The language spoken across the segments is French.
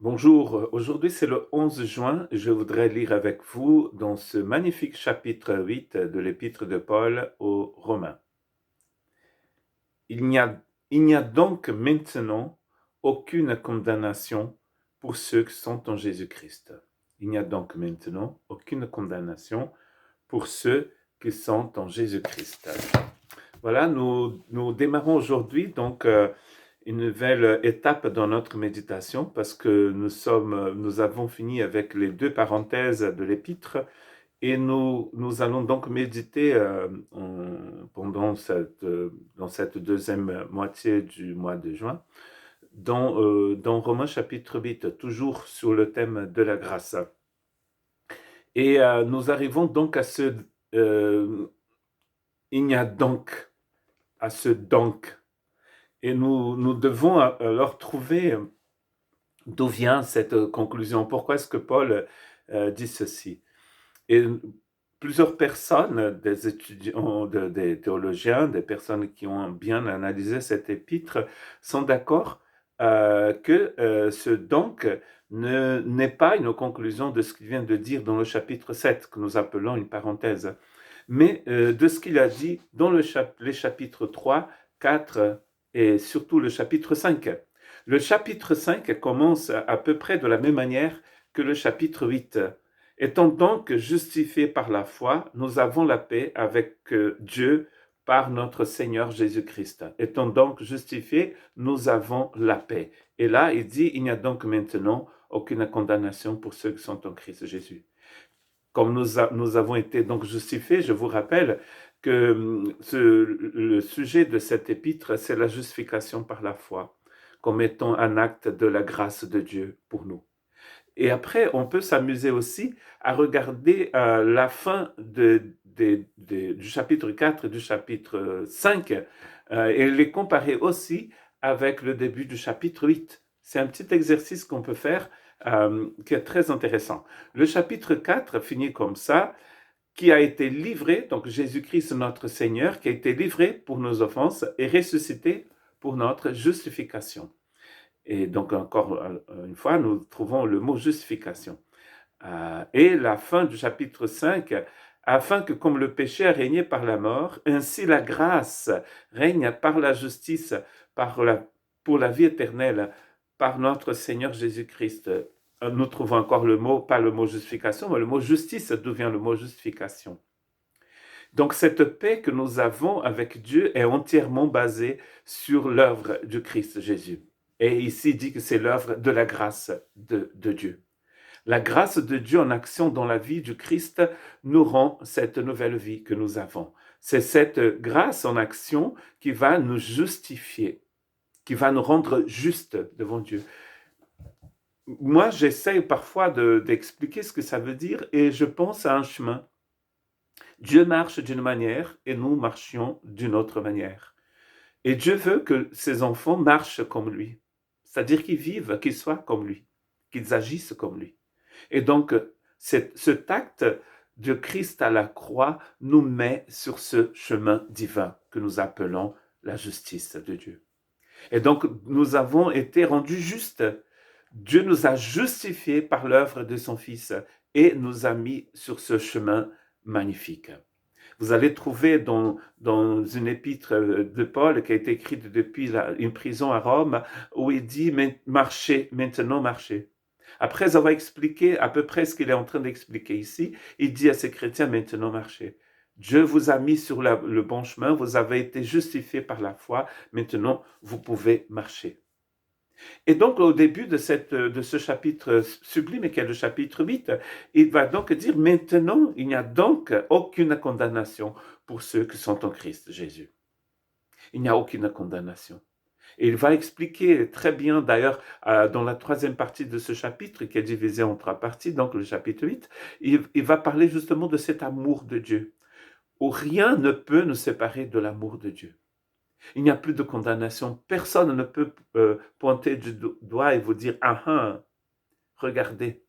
Bonjour, aujourd'hui c'est le 11 juin. Je voudrais lire avec vous dans ce magnifique chapitre 8 de l'épître de Paul aux Romains. Il n'y a, il n'y a donc maintenant aucune condamnation pour ceux qui sont en Jésus-Christ. Il n'y a donc maintenant aucune condamnation pour ceux qui sont en Jésus-Christ. Voilà, nous démarrons aujourd'hui donc une nouvelle étape dans notre méditation parce que nous avons fini avec les deux parenthèses de l'épître et nous allons donc méditer dans cette deuxième moitié du mois de juin dans Romains chapitre 8, toujours sur le thème de la grâce. Et nous arrivons donc il n'y a donc, à ce donc. Et nous devons alors trouver d'où vient cette conclusion. Pourquoi est-ce que Paul dit ceci? Et plusieurs personnes, des étudiants, des théologiens, des personnes qui ont bien analysé cet épître, sont d'accord que ce donc n'est pas une conclusion de ce qu'il vient de dire dans le chapitre 7, que nous appelons une parenthèse, mais de ce qu'il a dit dans les chapitres 3, 4 et surtout le chapitre 5. Le chapitre 5 commence à peu près de la même manière que le chapitre 8. Étant donc justifiés par la foi, nous avons la paix avec Dieu par notre Seigneur Jésus-Christ. Étant donc justifiés, nous avons la paix. Et là, il dit, il n'y a donc maintenant aucune condamnation pour ceux qui sont en Christ Jésus. Comme nous avons été donc justifiés, je vous rappelle que le sujet de cet épître, c'est la justification par la foi, comme étant un acte de la grâce de Dieu pour nous. Et après, on peut s'amuser aussi à regarder la fin du chapitre 4 et du chapitre 5 et les comparer aussi avec le début du chapitre 8. C'est un petit exercice qu'on peut faire qui est très intéressant. Le chapitre 4 finit comme ça, qui a été livré, donc Jésus-Christ notre Seigneur, qui a été livré pour nos offenses et ressuscité pour notre justification. Et donc, encore une fois, nous trouvons le mot justification. Et la fin du chapitre 5, afin que comme le péché a régné par la mort, ainsi la grâce règne par la justice, pour la vie éternelle, par notre Seigneur Jésus-Christ. Nous trouvons encore le mot, pas le mot justification, mais le mot justice, d'où vient le mot justification. Donc cette paix que nous avons avec Dieu est entièrement basée sur l'œuvre du Christ Jésus. Et ici, il dit que c'est l'œuvre de la grâce de Dieu. La grâce de Dieu en action dans la vie du Christ nous rend cette nouvelle vie que nous avons. C'est cette grâce en action qui va nous justifier, qui va nous rendre justes devant Dieu. Moi, j'essaie parfois d'expliquer ce que ça veut dire et je pense à un chemin. Dieu marche d'une manière et nous marchions d'une autre manière. Et Dieu veut que ses enfants marchent comme lui, c'est-à-dire qu'ils vivent, qu'ils soient comme lui, qu'ils agissent comme lui. Et donc, cet acte de Christ à la croix nous met sur ce chemin divin que nous appelons la justice de Dieu. Et donc, nous avons été rendus justes. Dieu nous a justifiés par l'œuvre de son Fils et nous a mis sur ce chemin magnifique. Vous allez trouver dans une épître de Paul qui a été écrite depuis une prison à Rome, où il dit « marchez, maintenant marchez ». Après avoir expliqué à peu près ce qu'il est en train d'expliquer ici, il dit à ces chrétiens « maintenant marchez ». Dieu vous a mis sur le bon chemin, vous avez été justifiés par la foi, maintenant vous pouvez marcher. Et donc, au début de ce chapitre sublime, qui est le chapitre 8, il va donc dire, maintenant, il n'y a donc aucune condamnation pour ceux qui sont en Christ Jésus. Il n'y a aucune condamnation. Et il va expliquer très bien, d'ailleurs, dans la troisième partie de ce chapitre, qui est divisé en trois parties, donc le chapitre 8, il va parler justement de cet amour de Dieu, où rien ne peut nous séparer de l'amour de Dieu. Il n'y a plus de condamnation. Personne ne peut pointer du doigt et vous dire « Ah ah, regardez ».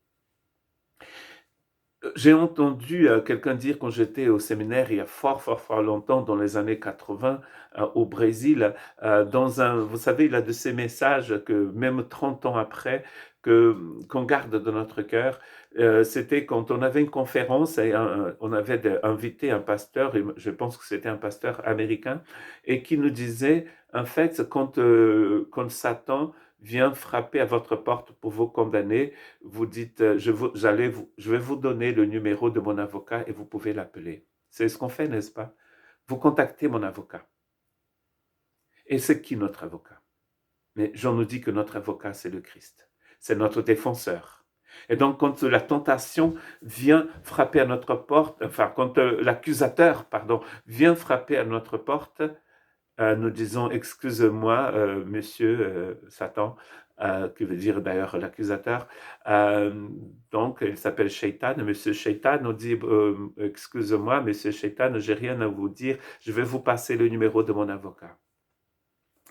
J'ai entendu quelqu'un dire quand j'étais au séminaire il y a fort longtemps, dans les années 80, au Brésil, vous savez, il a de ces messages que même 30 ans après, qu'on garde dans notre cœur. C'était quand on avait une conférence et on avait invité un pasteur, et je pense que c'était un pasteur américain, et qui nous disait, en fait, quand Satan vient frapper à votre porte pour vous condamner, vous dites, je vais vous donner le numéro de mon avocat et vous pouvez l'appeler. C'est ce qu'on fait, n'est-ce pas? Vous contactez mon avocat. Et c'est qui notre avocat? Mais Jean nous dit que notre avocat, c'est le Christ. C'est notre défenseur. Et donc, quand la tentation vient frapper à notre porte, enfin, quand l'accusateur, pardon, vient frapper à notre porte, nous disons, excuse-moi, monsieur Satan, qui veut dire d'ailleurs l'accusateur. Donc, il s'appelle Shaitan. Monsieur Shaitan nous dit, excuse-moi, monsieur Shaitan, j'ai rien à vous dire. Je vais vous passer le numéro de mon avocat.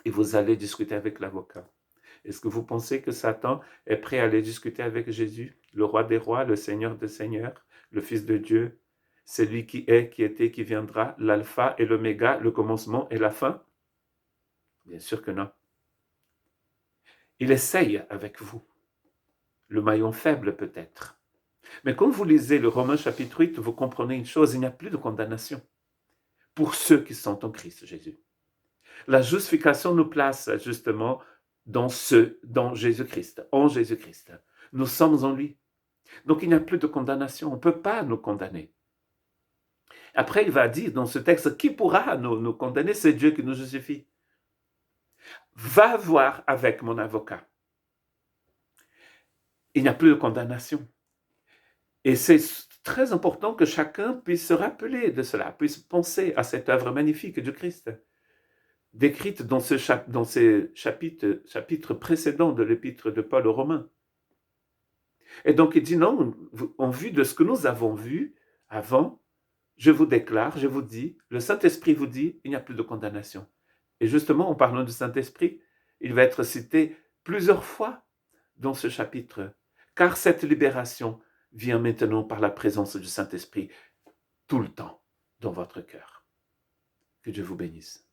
Et vous allez discuter avec l'avocat. Est-ce que vous pensez que Satan est prêt à aller discuter avec Jésus, le roi des rois, le Seigneur des seigneurs, le Fils de Dieu, celui qui est, qui était, qui viendra, l'alpha et l'oméga, le commencement et la fin? Bien sûr que non. Il essaye avec vous, le maillon faible peut-être. Mais quand vous lisez le Romains chapitre 8, vous comprenez une chose, il n'y a plus de condamnation pour ceux qui sont en Christ Jésus. La justification nous place justement dans Jésus-Christ, en Jésus-Christ. Nous sommes en lui. Donc il n'y a plus de condamnation, on ne peut pas nous condamner. Après, il va dire dans ce texte, qui pourra nous condamner? C'est Dieu qui nous justifie. Va voir avec mon avocat. Il n'y a plus de condamnation. Et c'est très important que chacun puisse se rappeler de cela, puisse penser à cette œuvre magnifique du Christ, décrite dans ces chapitres précédents de l'épître de Paul aux Romains. Et donc il dit non, en vue de ce que nous avons vu avant, je vous déclare, je vous dis, le Saint-Esprit vous dit, il n'y a plus de condamnation. Et justement, en parlant du Saint-Esprit, il va être cité plusieurs fois dans ce chapitre, car cette libération vient maintenant par la présence du Saint-Esprit tout le temps dans votre cœur. Que Dieu vous bénisse.